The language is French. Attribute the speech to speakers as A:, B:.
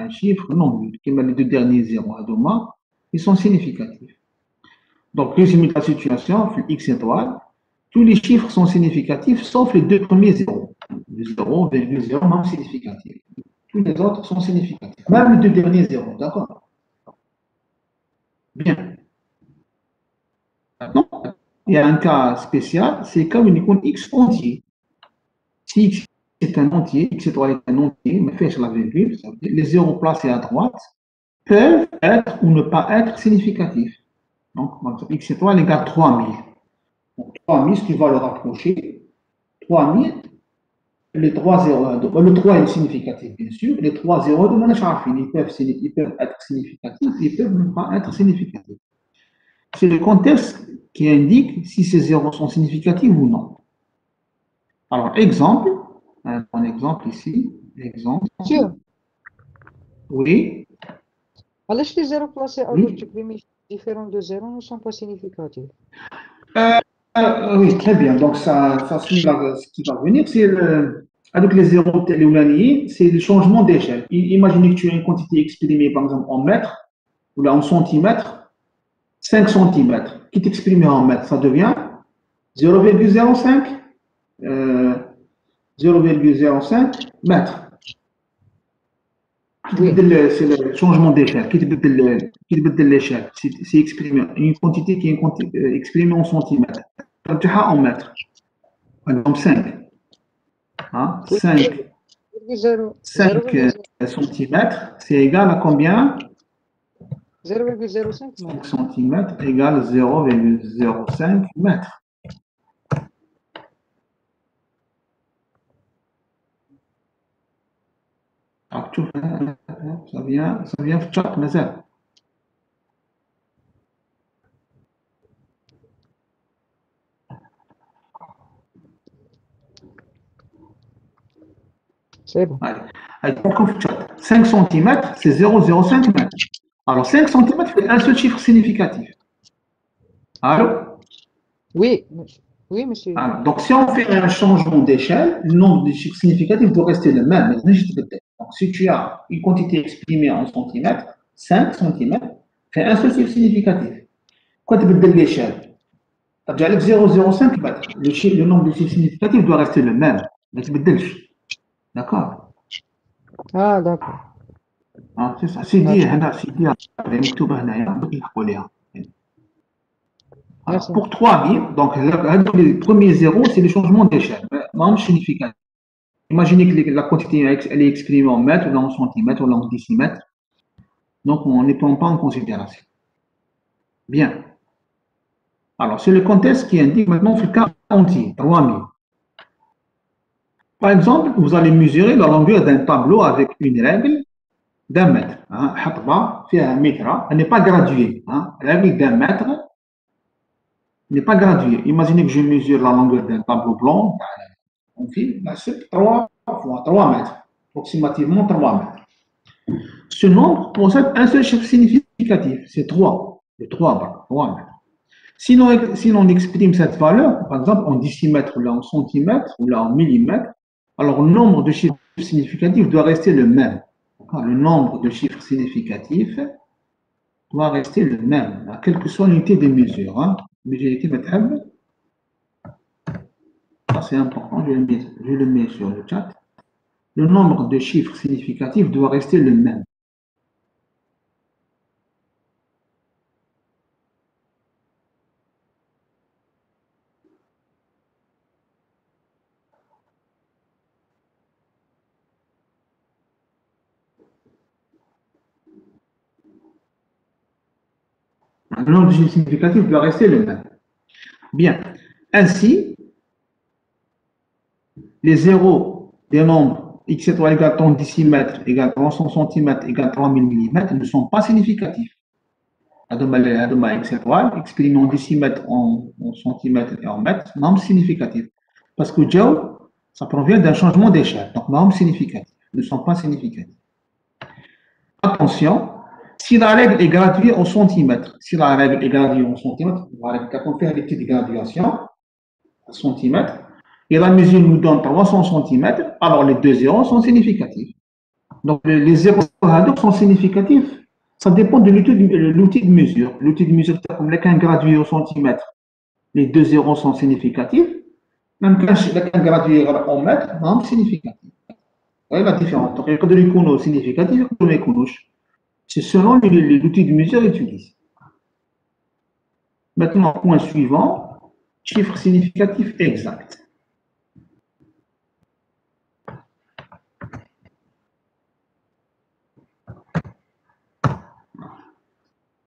A: un chiffre non nul. Les deux derniers zéros à demain, ils sont significatifs. Donc, résumé de la situation, x étoile, tous les chiffres sont significatifs sauf les deux premiers zéros. Le 0,0 non significatif. Tous les autres sont significatifs. Même les deux derniers zéros, d'accord? Bien. Maintenant, il y a un cas spécial, c'est comme une icône x entier. Si x est un entier, x étoile est un entier, mais fait sur la virgule, ça veut dire les zéros placés à droite peuvent être ou ne pas être significatifs. Donc, x étoile égale 3000. Donc, 3000, ce qui va le rapprocher, 3000, les 3 zéros, le 3 est significatif, bien sûr, les 3 zéros de Manachafin, ils peuvent être significatifs, ils peuvent ne pas être significatifs. C'est le contexte qui indique si ces zéros sont significatifs ou non. Alors, exemple, un exemple ici, exemple.
B: Monsieur,
A: Oui.
B: alors les zéros placés à
A: Oui.
B: gauche du premier différents de 0 ne sont pas significatifs.
A: Oui, très bien. Donc, ce qui va venir, c'est avec les zéros téléoulaniers, c'est le changement d'échelle. Imaginez que tu as une quantité exprimée, par exemple, en mètres, ou là en centimètres, 5 centimètres, qui est exprimée en mètres, ça devient 0,05 0,05 mètres.
B: Oui.
A: C'est le changement d'échelle. Qui te l'échelle? C'est exprimé une quantité qui est exprimée en centimètres. En mètres. Par exemple, 5. Hein? 5 centimètres, c'est égal à combien?
B: 0,05
A: 5
B: mètres.
A: centimètres égale 0,05 mètres. Alors, ça vient de chat, mais ça.
B: C'est bon.
A: Allez, 5 cm, c'est 0,05 mètres. Alors, 5 cm fait un seul chiffre significatif. Allô?
B: Oui, oui, monsieur.
A: Alors, donc, si on fait un changement d'échelle, le nombre de chiffres significatifs doit rester le même. Donc, si tu as une quantité exprimée en centimètres, 5 cm, fait un seul chiffre significatif. Quand tu veux l'échelle, tu as 0,05 mètres. Le nombre de chiffres significatifs doit rester le même. Mais tu veux D'accord?
B: Ah, d'accord.
A: C'est ça. C'est dit, alors, pour 3000, donc les premiers zéros, c'est le changement d'échelle. Non significatif. Imaginez que la quantité elle est exprimée en mètres, ou en centimètres, ou en décimètres. Donc, on ne les prend pas en considération. Bien. Alors, c'est le contexte qui indique maintenant le cas entier, 3000. Par exemple, vous allez mesurer la longueur d'un tableau avec une règle d'un mètre. Elle n'est pas graduée. La règle d'un mètre n'est pas graduée. Imaginez que je mesure la longueur d'un tableau blanc. On fait 3 fois 3 mètres, approximativement 3 mètres. Ce nombre possède un seul chiffre significatif, c'est 3. Le 3 mètres. Si on exprime cette valeur, par exemple en décimètres, ou là en centimètres, ou là en millimètres, alors le nombre de chiffres significatifs doit rester le même. Le nombre de chiffres significatifs doit rester le même, quelle que soit l'unité de mesure. Ça, c'est important, je le mets sur le chat. Le nombre de chiffres significatifs doit rester le même. Le nombre de chiffres significatifs doit rester le même. Bien. Ainsi, les zéros des nombres x étoile égale 30 décimètres égale 300 cm égale 3000 mm ne sont pas significatifs. X étoile, exprimé en décimètres, en centimètres et en mètres, nombre significatif. Parce que Joe, ça provient d'un changement d'échelle. Donc, nombres significatifs ne sont pas significatifs. Attention, si la règle est graduée en centimètres, on va faire des petites graduations en centimètres, et la mesure nous donne 300 cm, alors les deux zéros sont significatifs. Donc, les zéros sont significatifs. Ça dépend de l'outil de mesure. L'outil de mesure, comme un gradué au centimètre, les deux zéros sont significatifs. Même quand un gradué en mètre, c'est significatif. Vous voyez la différence. Donc, il y a des iconos significatifs et des iconos. C'est selon l'outil de mesure utilisé. Maintenant, point suivant, chiffre significatif exact.